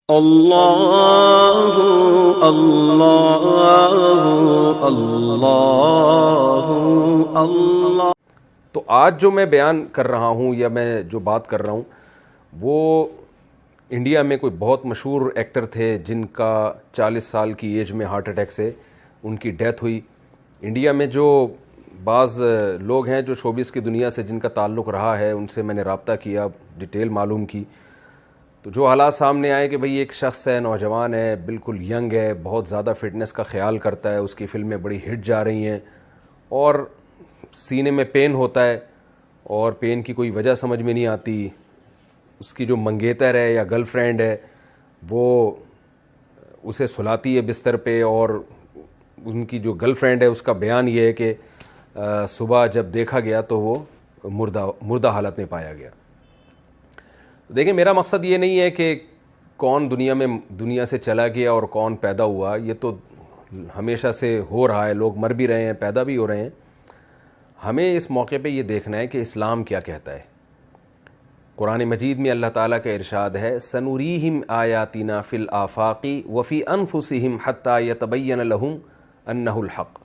اللہ اللہ اللہ اللہ۔ تو آج جو میں بیان کر رہا ہوں یا میں جو بات کر رہا ہوں وہ انڈیا میں کوئی بہت مشہور ایکٹر تھے جن کا 40 سال کی ایج میں ہارٹ اٹیک سے ان کی ڈیتھ ہوئی۔ انڈیا میں جو بعض لوگ ہیں جو شوبز کی دنیا سے جن کا تعلق رہا ہے ان سے میں نے رابطہ کیا، ڈیٹیل معلوم کی، تو جو حالات سامنے آئے کہ بھئی ایک شخص ہے، نوجوان ہے، بالکل ینگ ہے، بہت زیادہ فٹنس کا خیال کرتا ہے، اس کی فلمیں بڑی ہٹ جا رہی ہیں اور سینے میں پین ہوتا ہے اور پین کی کوئی وجہ سمجھ میں نہیں آتی۔ اس کی جو منگیتر ہے یا گرل فرینڈ ہے وہ اسے سلاتی ہے بستر پہ، اور ان کی جو گرل فرینڈ ہے اس کا بیان یہ ہے کہ صبح جب دیکھا گیا تو وہ مردہ حالت میں پایا گیا۔ دیکھیں، میرا مقصد یہ نہیں ہے کہ کون دنیا سے چلا گیا اور کون پیدا ہوا، یہ تو ہمیشہ سے ہو رہا ہے، لوگ مر بھی رہے ہیں، پیدا بھی ہو رہے ہیں۔ ہمیں اس موقع پہ یہ دیکھنا ہے کہ اسلام کیا کہتا ہے۔ قرآن مجید میں اللہ تعالیٰ کا ارشاد ہے، سنوریہم آیاتنا فی الآفاق وفی انفسہم حتی یتبین لہم انہ الحق۔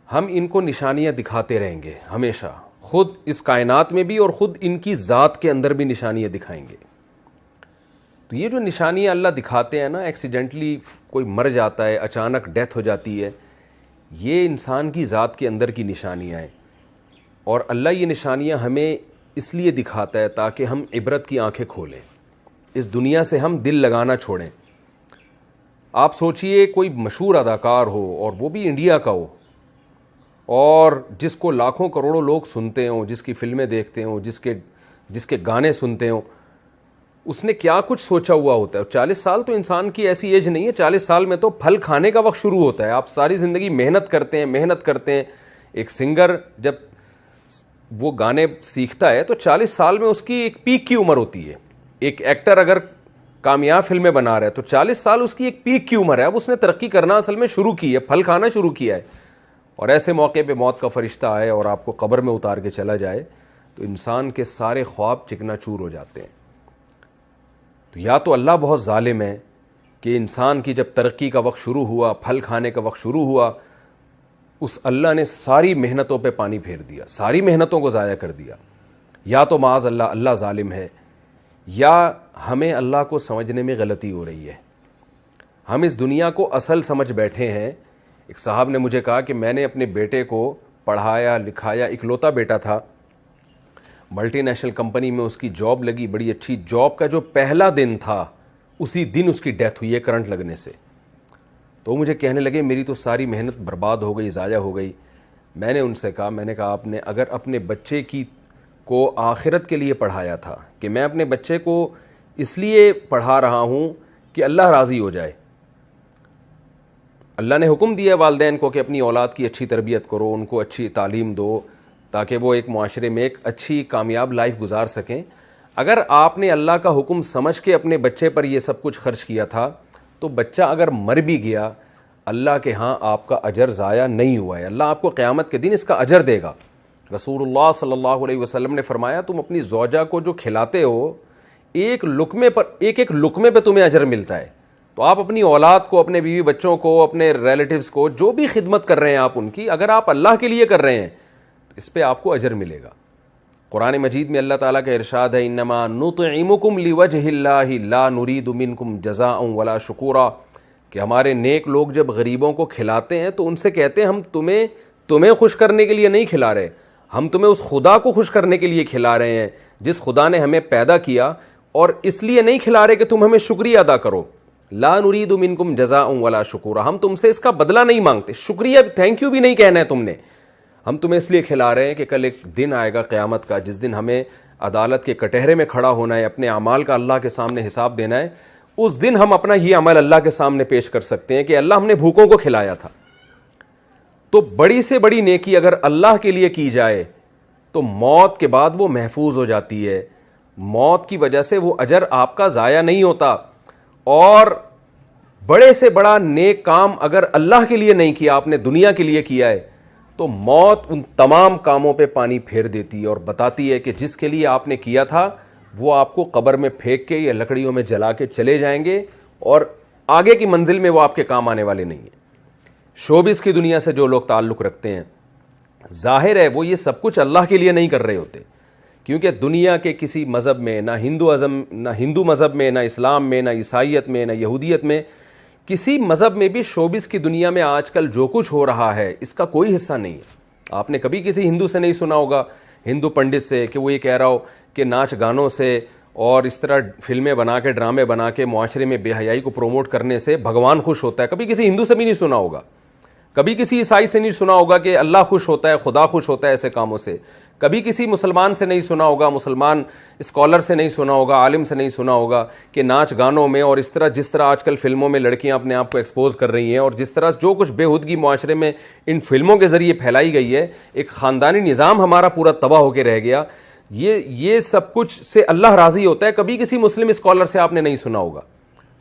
ہم ان کو نشانیاں دکھاتے رہیں گے ہمیشہ، خود اس کائنات میں بھی اور خود ان کی ذات کے اندر بھی نشانیاں دکھائیں گے۔ تو یہ جو نشانیاں اللہ دکھاتے ہیں نا، ایکسیڈنٹلی کوئی مر جاتا ہے، اچانک ڈیتھ ہو جاتی ہے، یہ انسان کی ذات کے اندر کی نشانیاں ہیں، اور اللہ یہ نشانیاں ہمیں اس لیے دکھاتا ہے تاکہ ہم عبرت کی آنکھیں کھولیں، اس دنیا سے ہم دل لگانا چھوڑیں۔ آپ سوچئے کوئی مشہور اداکار ہو اور وہ بھی انڈیا کا ہو، اور جس کو لاکھوں کروڑوں لوگ سنتے ہوں، جس کی فلمیں دیکھتے ہوں، جس کے گانے سنتے ہوں، اس نے کیا کچھ سوچا ہوا ہوتا ہے۔ 40 سال تو انسان کی ایسی ایج نہیں ہے، 40 سال میں تو پھل کھانے کا وقت شروع ہوتا ہے۔ آپ ساری زندگی محنت کرتے ہیں۔ ایک سنگر جب وہ گانے سیکھتا ہے تو 40 سال میں اس کی ایک پیک کی عمر ہوتی ہے۔ ایک ایکٹر اگر کامیاب فلمیں بنا رہا ہے تو 40 سال اس کی ایک پیک کی عمر ہے، اب اس نے ترقی کرنا اصل میں شروع کی ہے، پھل کھانا شروع کیا ہے۔ اور ایسے موقع پہ موت کا فرشتہ آئے اور آپ کو قبر میں اتار کے چلا جائے تو انسان کے سارے خواب چکنا چور ہو جاتے ہیں۔ تو یا تو اللہ بہت ظالم ہے کہ انسان کی جب ترقی کا وقت شروع ہوا، پھل کھانے کا وقت شروع ہوا، اس اللہ نے ساری محنتوں پہ پانی پھیر دیا، ساری محنتوں کو ضائع کر دیا۔ یا تو معاذ اللہ ظالم ہے، یا ہمیں اللہ کو سمجھنے میں غلطی ہو رہی ہے۔ ہم اس دنیا کو اصل سمجھ بیٹھے ہیں۔ ایک صاحب نے مجھے کہا کہ میں نے اپنے بیٹے کو پڑھایا لکھایا، اکلوتا بیٹا تھا، ملٹی نیشنل کمپنی میں اس کی جاب لگی، بڑی اچھی جاب کا جو پہلا دن تھا اسی دن اس کی ڈیتھ ہوئی ہے کرنٹ لگنے سے۔ تو مجھے کہنے لگے میری تو ساری محنت برباد ہو گئی، ضائع ہو گئی۔ میں نے ان سے کہا آپ نے اگر اپنے بچے کو آخرت کے لیے پڑھایا تھا کہ میں اپنے بچے کو اس لیے پڑھا رہا ہوں کہ اللہ راضی ہو جائے، اللہ نے حکم دیا والدین کو کہ اپنی اولاد کی اچھی تربیت کرو، ان کو اچھی تعلیم دو تاکہ وہ ایک معاشرے میں ایک اچھی کامیاب لائف گزار سکیں۔ اگر آپ نے اللہ کا حکم سمجھ کے اپنے بچے پر یہ سب کچھ خرچ کیا تھا تو بچہ اگر مر بھی گیا، اللہ کے ہاں آپ کا اجر ضائع نہیں ہوا ہے، اللہ آپ کو قیامت کے دن اس کا اجر دے گا۔ رسول اللہ صلی اللہ علیہ وسلم نے فرمایا تم اپنی زوجہ کو جو کھلاتے ہو ایک لقمے پہ تمہیں اجر ملتا ہے، تو آپ اپنی اولاد کو، اپنے بیوی بچوں کو، اپنے ریلیٹیوز کو جو بھی خدمت کر رہے ہیں آپ ان کی، اگر آپ اللہ کے لیے کر رہے ہیں تو اس پہ آپ کو اجر ملے گا۔ قرآن مجید میں اللہ تعالیٰ کا ارشاد ہے، انما نطعمکم لوجہ اللہ لا نرید منکم جزاء ولا شکورا، کہ ہمارے نیک لوگ جب غریبوں کو کھلاتے ہیں تو ان سے کہتے ہیں ہم تمہیں خوش کرنے کے لیے نہیں کھلا رہے، ہم تمہیں اس خدا کو خوش کرنے کے لیے کھلا رہے ہیں جس خدا نے ہمیں پیدا کیا، اور اس لیے نہیں کھلا رہے کہ تم ہمیں شکریہ ادا کرو۔ لا نرید منکم جزاء ولا شکورا، ہم تم سے اس کا بدلہ نہیں مانگتے، شکریہ تھینک یو بھی نہیں کہنا ہے تم نے، ہم تمہیں اس لیے کھلا رہے ہیں کہ کل ایک دن آئے گا قیامت کا جس دن ہمیں عدالت کے کٹہرے میں کھڑا ہونا ہے، اپنے اعمال کا اللہ کے سامنے حساب دینا ہے۔ اس دن ہم اپنا یہ عمل اللہ کے سامنے پیش کر سکتے ہیں کہ اللہ ہم نے بھوکوں کو کھلایا تھا۔ تو بڑی سے بڑی نیکی اگر اللہ کے لیے کی جائے تو موت کے بعد وہ محفوظ ہو جاتی ہے، موت کی وجہ سے وہ اجر آپ کا ضائع نہیں ہوتا۔ اور بڑے سے بڑا نیک کام اگر اللہ کے لیے نہیں کیا، آپ نے دنیا کے لیے کیا ہے، تو موت ان تمام کاموں پہ پانی پھیر دیتی ہے اور بتاتی ہے کہ جس کے لیے آپ نے کیا تھا وہ آپ کو قبر میں پھینک کے یا لکڑیوں میں جلا کے چلے جائیں گے اور آگے کی منزل میں وہ آپ کے کام آنے والے نہیں ہیں. شوبز کی دنیا سے جو لوگ تعلق رکھتے ہیں, ظاہر ہے وہ یہ سب کچھ اللہ کے لیے نہیں کر رہے ہوتے, کیونکہ دنیا کے کسی مذہب میں, نہ ہندو مذہب میں, نہ اسلام میں, نہ عیسائیت میں, نہ یہودیت میں, کسی مذہب میں بھی شوبز کی دنیا میں آج کل جو کچھ ہو رہا ہے اس کا کوئی حصہ نہیں ہے. آپ نے کبھی کسی ہندو سے نہیں سنا ہوگا, ہندو پنڈت سے, کہ وہ یہ کہہ رہا ہو کہ ناچ گانوں سے اور اس طرح فلمیں بنا کے, ڈرامے بنا کے معاشرے میں بے حیائی کو پروموٹ کرنے سے بھگوان خوش ہوتا ہے. کبھی کسی ہندو سے بھی نہیں سنا ہوگا, کبھی کسی عیسائی سے نہیں سنا ہوگا کہ اللہ خوش ہوتا ہے, خدا خوش ہوتا ہے ایسے کاموں سے. کبھی کسی مسلمان سے نہیں سنا ہوگا, مسلمان اسکالر سے نہیں سنا ہوگا, عالم سے نہیں سنا ہوگا کہ ناچ گانوں میں اور اس طرح جس طرح آج کل فلموں میں لڑکیاں اپنے آپ کو ایکسپوز کر رہی ہیں اور جس طرح جو کچھ بےہودگی معاشرے میں ان فلموں کے ذریعے پھیلائی گئی ہے, ایک خاندانی نظام ہمارا پورا تباہ ہو کے رہ گیا. یہ سب کچھ سے اللہ راضی ہوتا ہے. کبھی کسی مسلم اسکالر سے آپ نے نہیں سنا ہوگا.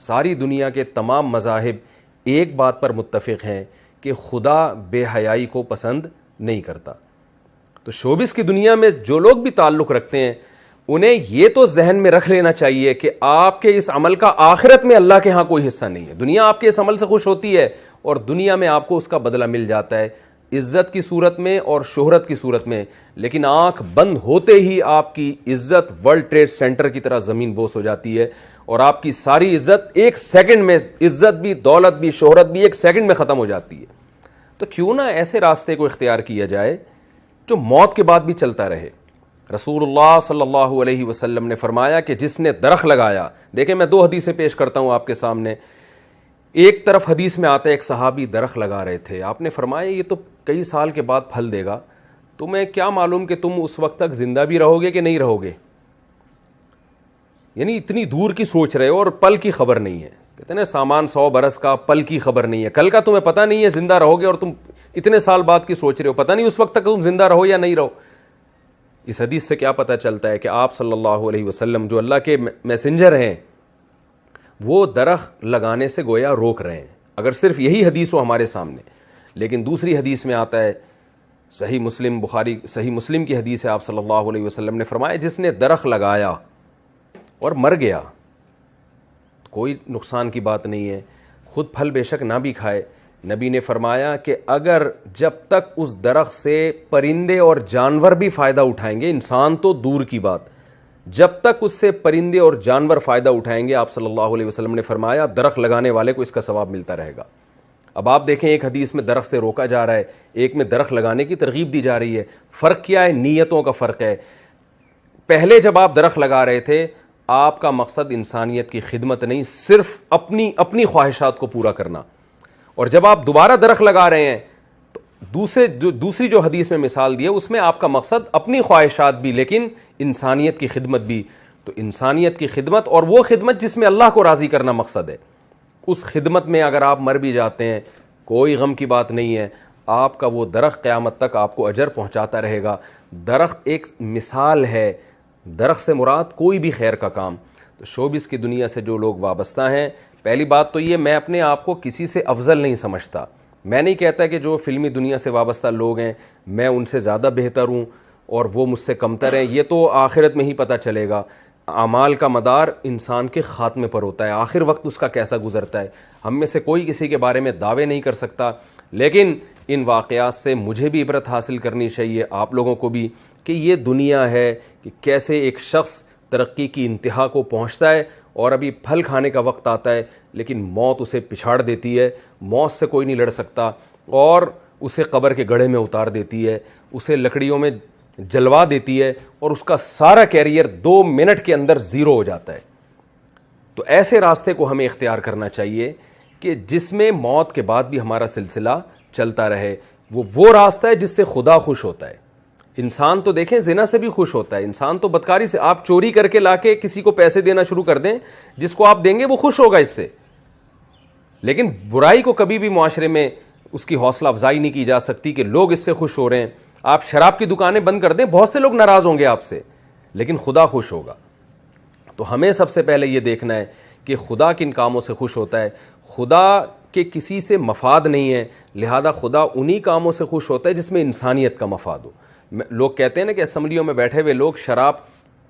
ساری دنیا کے تمام مذاہب ایک بات پر متفق ہیں کہ خدا بے حیائی کو پسند نہیں کرتا. تو شوبز کی دنیا میں جو لوگ بھی تعلق رکھتے ہیں انہیں یہ تو ذہن میں رکھ لینا چاہیے کہ آپ کے اس عمل کا آخرت میں اللہ کے ہاں کوئی حصہ نہیں ہے. دنیا آپ کے اس عمل سے خوش ہوتی ہے اور دنیا میں آپ کو اس کا بدلہ مل جاتا ہے, عزت کی صورت میں اور شہرت کی صورت میں. لیکن آنکھ بند ہوتے ہی آپ کی عزت ورلڈ ٹریڈ سینٹر کی طرح زمین بوس ہو جاتی ہے اور آپ کی ساری عزت ایک سیکنڈ میں, عزت بھی, دولت بھی, شہرت بھی ایک سیکنڈ میں ختم ہو جاتی ہے. تو کیوں نہ ایسے راستے کو اختیار کیا جائے جو موت کے بعد بھی چلتا رہے. رسول اللہ صلی اللہ علیہ وسلم نے فرمایا کہ جس نے درخت لگایا, دیکھیں میں 2 حدیثیں پیش کرتا ہوں آپ کے سامنے. ایک طرف حدیث میں آتا ہے ایک صحابی درخت لگا رہے تھے, آپ نے فرمایا یہ تو کئی سال کے بعد پھل دے گا, تمہیں کیا معلوم کہ تم اس وقت تک زندہ بھی رہو گے کہ نہیں رہو گے. یعنی اتنی دور کی سوچ رہے ہو اور پل کی خبر نہیں ہے. کہتے ہیں نا سامان 100 برس کا, پل کی خبر نہیں ہے. کل کا تمہیں پتہ نہیں ہے زندہ رہو گے اور تم اتنے سال بعد کی سوچ رہے ہو, پتہ نہیں اس وقت تک تم زندہ رہو یا نہیں رہو. اس حدیث سے کیا پتہ چلتا ہے کہ آپ صلی اللہ علیہ وسلم جو اللہ کے میسنجر ہیں وہ درخت لگانے سے گویا روک رہے ہیں, اگر صرف یہی حدیث ہو ہمارے سامنے. لیکن دوسری حدیث میں آتا ہے, صحیح مسلم, بخاری صحیح مسلم کی حدیث ہے, آپ صلی اللہ علیہ وسلم نے فرمایا جس نے درخت لگایا اور مر گیا کوئی نقصان کی بات نہیں ہے, خود پھل بے شک نہ بھی کھائے. نبی نے فرمایا کہ اگر جب تک اس درخت سے پرندے اور جانور بھی فائدہ اٹھائیں گے, انسان تو دور کی بات, جب تک اس سے پرندے اور جانور فائدہ اٹھائیں گے, آپ صلی اللہ علیہ وسلم نے فرمایا درخت لگانے والے کو اس کا ثواب ملتا رہے گا. اب آپ دیکھیں ایک حدیث میں درخت سے روکا جا رہا ہے, ایک میں درخت لگانے کی ترغیب دی جا رہی ہے. فرق کیا ہے؟ نیتوں کا فرق ہے. پہلے جب آپ درخت لگا رہے تھے آپ کا مقصد انسانیت کی خدمت نہیں, صرف اپنی خواہشات کو پورا کرنا. اور جب آپ دوبارہ درخت لگا رہے ہیں تو دوسری جو حدیث میں مثال دی ہے اس میں آپ کا مقصد اپنی خواہشات بھی لیکن انسانیت کی خدمت بھی. تو انسانیت کی خدمت اور وہ خدمت جس میں اللہ کو راضی کرنا مقصد ہے, اس خدمت میں اگر آپ مر بھی جاتے ہیں کوئی غم کی بات نہیں ہے, آپ کا وہ درخت قیامت تک آپ کو اجر پہنچاتا رہے گا. درخت ایک مثال ہے, درخت سے مراد کوئی بھی خیر کا کام. تو شوبز کی دنیا سے جو لوگ وابستہ ہیں, پہلی بات تو یہ میں اپنے آپ کو کسی سے افضل نہیں سمجھتا. میں نہیں کہتا کہ جو فلمی دنیا سے وابستہ لوگ ہیں میں ان سے زیادہ بہتر ہوں اور وہ مجھ سے کمتر ہیں, یہ تو آخرت میں ہی پتہ چلے گا. اعمال کا مدار انسان کے خاتمے پر ہوتا ہے, آخر وقت اس کا کیسا گزرتا ہے. ہم میں سے کوئی کسی کے بارے میں دعوے نہیں کر سکتا, لیکن ان واقعات سے مجھے بھی عبرت حاصل کرنی چاہیے, آپ لوگوں کو بھی, کہ یہ دنیا ہے کہ کیسے ایک شخص ترقی کی انتہا کو پہنچتا ہے اور ابھی پھل کھانے کا وقت آتا ہے لیکن موت اسے پچھاڑ دیتی ہے, موت سے کوئی نہیں لڑ سکتا اور اسے قبر کے گڑھے میں اتار دیتی ہے, اسے لکڑیوں میں جلوا دیتی ہے اور اس کا سارا کیریئر 2 منٹ کے اندر زیرو ہو جاتا ہے. تو ایسے راستے کو ہمیں اختیار کرنا چاہیے کہ جس میں موت کے بعد بھی ہمارا سلسلہ چلتا رہے. وہ راستہ ہے جس سے خدا خوش ہوتا ہے. انسان تو دیکھیں زنا سے بھی خوش ہوتا ہے, انسان تو بدکاری سے, آپ چوری کر کے لا کے کسی کو پیسے دینا شروع کر دیں, جس کو آپ دیں گے وہ خوش ہوگا اس سے. لیکن برائی کو کبھی بھی معاشرے میں اس کی حوصلہ افزائی نہیں کی جا سکتی کہ لوگ اس سے خوش ہو رہے ہیں. آپ شراب کی دکانیں بند کر دیں, بہت سے لوگ ناراض ہوں گے آپ سے, لیکن خدا خوش ہوگا. تو ہمیں سب سے پہلے یہ دیکھنا ہے کہ خدا کن کاموں سے خوش ہوتا ہے. خدا کے کسی سے مفاد نہیں ہے, لہذا خدا انہی کاموں سے خوش ہوتا ہے جس میں انسانیت کا مفاد ہو. لوگ کہتے ہیں نا کہ اسمبلیوں میں بیٹھے ہوئے لوگ شراب